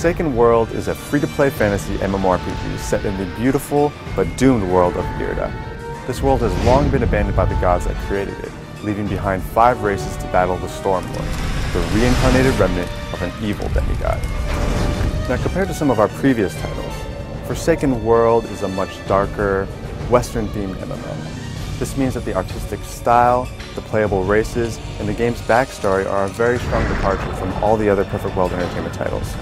Forsaken World is a free-to-play fantasy MMORPG set in the beautiful but doomed world of Yrda. This world has long been abandoned by the gods that created it, leaving behind 5 races to battle the Stormlord, the reincarnated remnant of an evil demigod. Now, compared to some of our previous titles, Forsaken World is a much darker, Western-themed MMO. This means that the artistic style, the playable races, and the game's backstory are a very strong departure from all the other Perfect World Entertainment titles.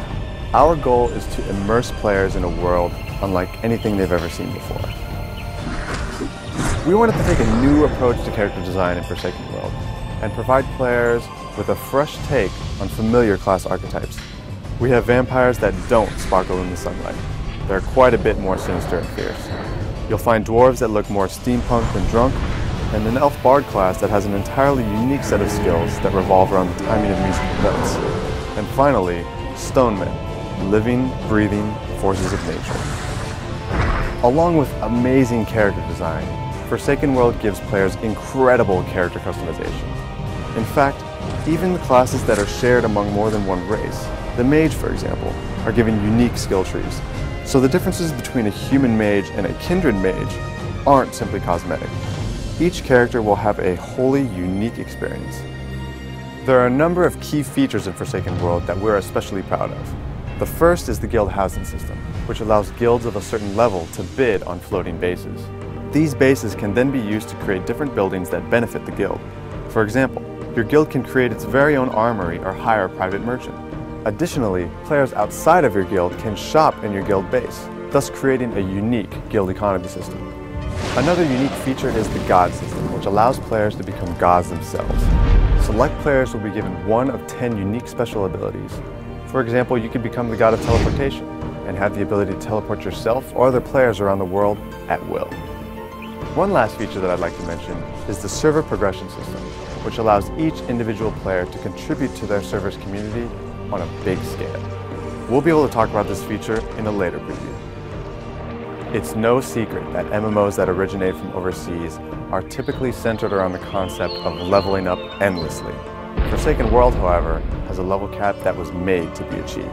Our goal is to immerse players in a world unlike anything they've ever seen before. We wanted to take a new approach to character design in Forsaken World and provide players with a fresh take on familiar class archetypes. We have vampires that don't sparkle in the sunlight. They're quite a bit more sinister and fierce. You'll find dwarves that look more steampunk than drunk, and an elf bard class that has an entirely unique set of skills that revolve around the timing of musical notes. And finally, stonemen, living, breathing forces of nature. Along with amazing character design, Forsaken World gives players incredible character customization. In fact, even the classes that are shared among more than one race, the mage for example, are given unique skill trees. So the differences between a human mage and a kindred mage aren't simply cosmetic. Each character will have a wholly unique experience. There are a number of key features in Forsaken World that we're especially proud of. The first is the guild housing system, which allows guilds of a certain level to bid on floating bases. These bases can then be used to create different buildings that benefit the guild. For example, your guild can create its very own armory or hire a private merchant. Additionally, players outside of your guild can shop in your guild base, thus creating a unique guild economy system. Another unique feature is the god system, which allows players to become gods themselves. Select players will be given one of 10 unique special abilities. For example, you can become the god of teleportation and have the ability to teleport yourself or other players around the world at will. One last feature that I'd like to mention is the server progression system, which allows each individual player to contribute to their server's community on a big scale. We'll be able to talk about this feature in a later preview. It's no secret that MMOs that originate from overseas are typically centered around the concept of leveling up endlessly. Forsaken World, however, has a level cap that was made to be achieved.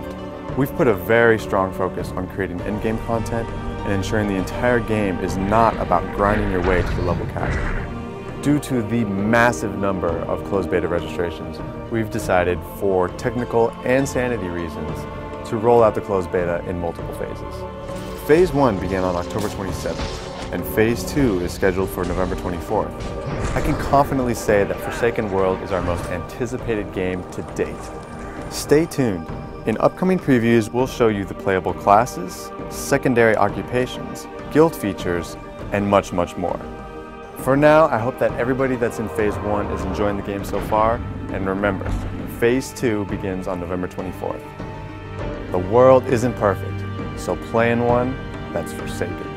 We've put a very strong focus on creating endgame content and ensuring the entire game is not about grinding your way to the level cap. Due to the massive number of closed beta registrations, we've decided, for technical and sanity reasons, to roll out the closed beta in multiple phases. Phase 1 began on October 27th, and Phase 2 is scheduled for November 24th. I can confidently say that Forsaken World is our most anticipated game to date. Stay tuned. In upcoming previews, we'll show you the playable classes, secondary occupations, guild features, and much, much more. For now, I hope that everybody that's in Phase 1 is enjoying the game so far, and remember, Phase 2 begins on November 24th. The world isn't perfect, so play in one that's forsaken.